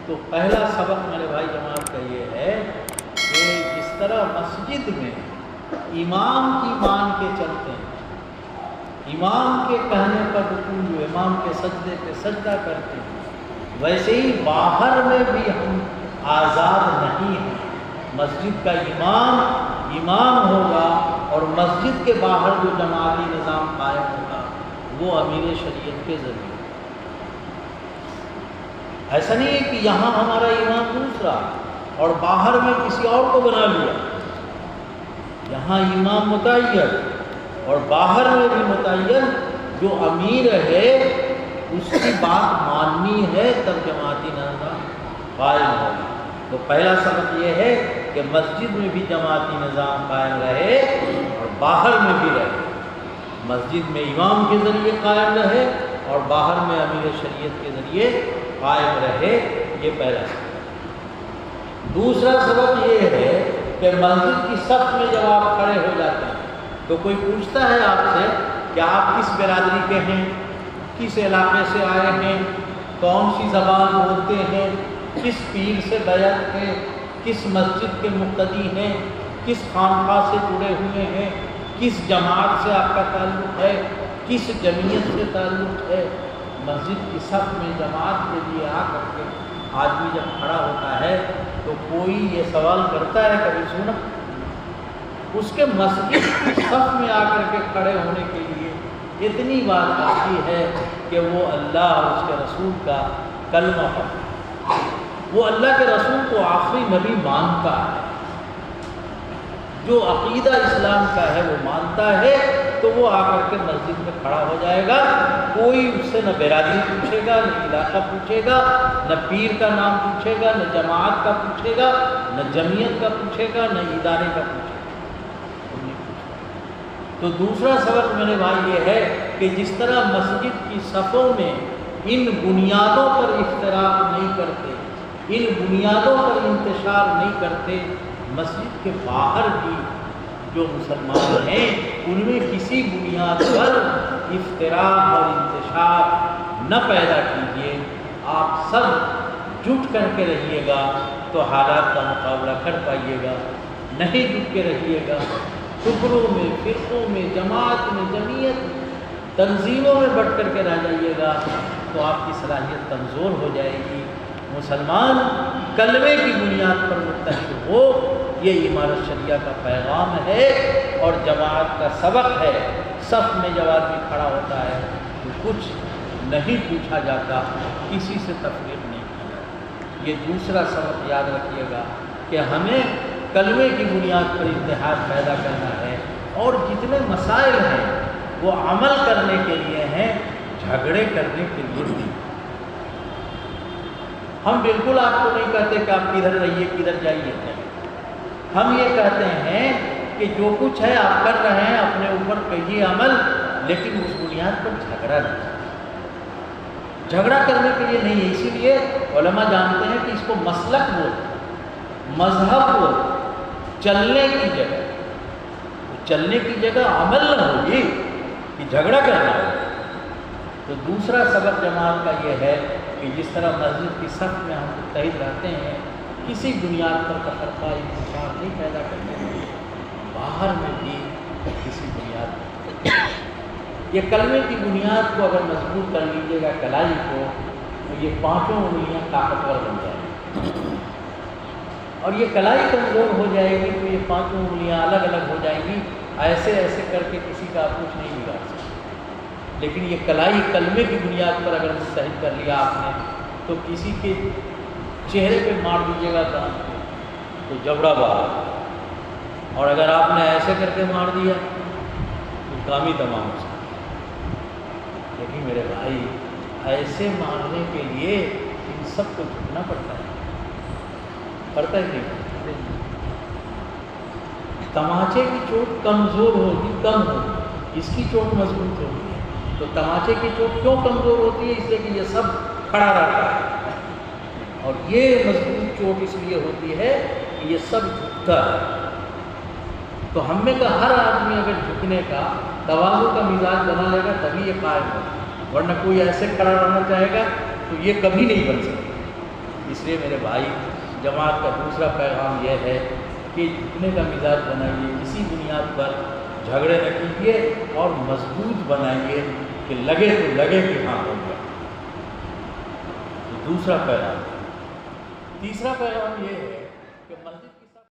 تو پہلا سبق میرے بھائی جماعت کا یہ ہے کہ جس طرح مسجد میں امام کی مان کے چلتے ہیں، امام کے کہنے پر رکوع، امام کے سجدے پہ سجدہ کرتے ہیں، ویسے ہی باہر میں بھی ہم آزاد نہیں ہیں۔ مسجد کا امام ہوگا اور مسجد کے باہر جو جماعتی نظام قائم ہوگا وہ امیر شریعت کے ذریعے۔ ایسا نہیں ہے کہ یہاں ہمارا امام دوسرا اور باہر میں کسی اور کو بنا لیا، یہاں امام متعین اور باہر میں بھی متعین، جو امیر ہے اس کی بات ماننی ہے تب جماعتی نظام قائم ہوگا۔ تو پہلا سبق یہ ہے کہ مسجد میں بھی جماعتی نظام قائم رہے اور باہر میں بھی رہے، مسجد میں امام کے ذریعے قائم رہے اور باہر میں امیر شریعت کے ذریعے قائم رہے، یہ پہلا سبق۔ دوسرا سبق یہ ہے کہ مسجد کی صف میں جب آپ کھڑے ہو جاتے ہیں تو کوئی پوچھتا ہے آپ سے کہ آپ کس برادری کے ہیں، کس علاقے سے آئے ہیں، کون سی زبان بولتے ہیں، کس پیر سے بیعت ہے، کس مسجد کے مقتدی ہیں، کس خانقاہ سے جڑے ہوئے ہیں، کس جماعت سے آپ کا تعلق ہے، کس جمعیت سے تعلق ہے۔ مسجد کی صف میں جماعت کے لیے آ کر کے آدمی جب کھڑا ہوتا ہے تو کوئی یہ سوال کرتا ہے، کبھی سنا اس کے مسجد کی صف میں آ کر کے کھڑے ہونے کے لیے اتنی بات کافی ہے کہ وہ اللہ اور اس کے رسول کا کلمہ پڑھے، وہ اللہ کے رسول کو آخری نبی مانتا ہے، جو عقیدہ اسلام کا ہے وہ مانتا ہے، تو وہ آ کر کے مسجد میں کھڑا ہو جائے گا۔ کوئی اس سے نہ برادری پوچھے گا، نہ علاقہ پوچھے گا، نہ پیر کا نام پوچھے گا، نہ جماعت کا پوچھے گا، نہ جمعیت کا پوچھے گا، نہ ادارے کا پوچھے گا۔ تو دوسرا سبق میرے بھائی یہ ہے کہ جس طرح مسجد کی صفوں میں ان بنیادوں پر اختلاف نہیں کرتے، ان بنیادوں پر انتشار نہیں کرتے، مسجد کے باہر بھی جو مسلمان ہیں ان میں کسی بنیاد پر اختلاف اور انتشار نہ پیدا کیجیے۔ آپ سب جٹ کر کے رہیے گا تو حالات کا مقابلہ کر پائیے گا، نہیں جٹ کے رہیے گا ٹکڑوں میں، فرقوں میں، جماعت میں، جمعیت میں، تنظیموں میں بٹ کر کے رہ جائیے گا تو آپ کی صلاحیت کمزور ہو جائے گی۔ مسلمان کلمے کی بنیاد پر متحد ہو، یہ امارت شریعہ کا پیغام ہے اور جماعت کا سبق ہے۔ صف میں جب آدمی کھڑا ہوتا ہے تو کچھ نہیں پوچھا جاتا، کسی سے تفریق نہیں کیا جاتا۔ یہ دوسرا سبق یاد رکھیے گا کہ ہمیں کلمے کی بنیاد پر اتحاد پیدا کرنا ہے، اور جتنے مسائل ہیں وہ عمل کرنے کے لیے ہیں، جھگڑے کرنے کے لیے نہیں۔ ہم بالکل آپ کو نہیں کہتے کہ آپ کدھر رہیے کدھر جائیے، ہم یہ کہتے ہیں کہ جو کچھ ہے آپ کر رہے ہیں اپنے اوپر کیجیے عمل، لیکن اس بنیاد پر جھگڑا نہیں، جھگڑا کرنے کے لیے نہیں ہے۔ اسی لیے علماء جانتے ہیں کہ اس کو مسلک بولتے ہیں، مذہب بولتے ہیں، چلنے کی جگہ، چلنے کی جگہ عمل نہ ہوگی کہ جھگڑا کرنا ہوگا۔ تو دوسرا سبق جماعت کا یہ ہے کہ جس طرح مسجد کی صف میں ہم متحد رہتے ہیں، کسی بنیاد پر تفرقہ انتشار نہیں پیدا کرتے ہیں، باہر میں بھی کسی بنیاد پر۔ یہ کلمے کی بنیاد کو اگر مضبوط کر لیجیے گا، کلائی کو، تو یہ پانچوں انگلیاں طاقتور بن جائیں گی، اور یہ کلائی کمزور ہو جائے گی تو یہ پانچوں انگلیاں الگ الگ ہو جائیں گی، ایسے ایسے کر کے کسی کا آپ کچھ نہیں بگاڑ سکتے۔ لیکن یہ کلائی کلمے کی بنیاد پر اگر متحد کر لیا آپ نے تو کسی کے چہرے پہ مار دیجیے گا تو جبڑا باہر، اور اگر آپ نے ایسے کر کے مار دیا تو کام ہی تمام ہو سکتا۔ لیکن میرے بھائی ایسے مارنے کے لیے ان سب کو جھکنا پڑتا ہے، پڑتا ہے نہیں؟ تماچے کی چوٹ کمزور ہوگی، کم ہوگی، اس کی چوٹ مضبوط ہوگی۔ تو تماچے کی چوٹ کیوں کمزور ہوتی ہے؟ اس لیے کہ یہ سب کھڑا رہتا ہے، اور یہ مضبوط چوٹ اس لیے ہوتی ہے کہ یہ سب جھکتا ہے۔ تو ہم میں کا ہر آدمی اگر جھکنے کا تواضع کا مزاج بنا لے گا تبھی یہ قائم ہوگا، ورنہ کوئی ایسے کھڑا رہنا چاہے گا تو یہ کبھی نہیں بن سکتا۔ اس اس لیے میرے بھائی، جماعت کا دوسرا پیغام یہ ہے کہ جھکنے کا مزاج بنائیے، کسی بنیاد پر جھگڑے نہ کیجیے اور مضبوط بنائیے کہ لگے تو لگے کہ ہاں ہو گیا۔ دوسرا پیغام۔ تیسرا پیغام یہ ہے کہ مسجد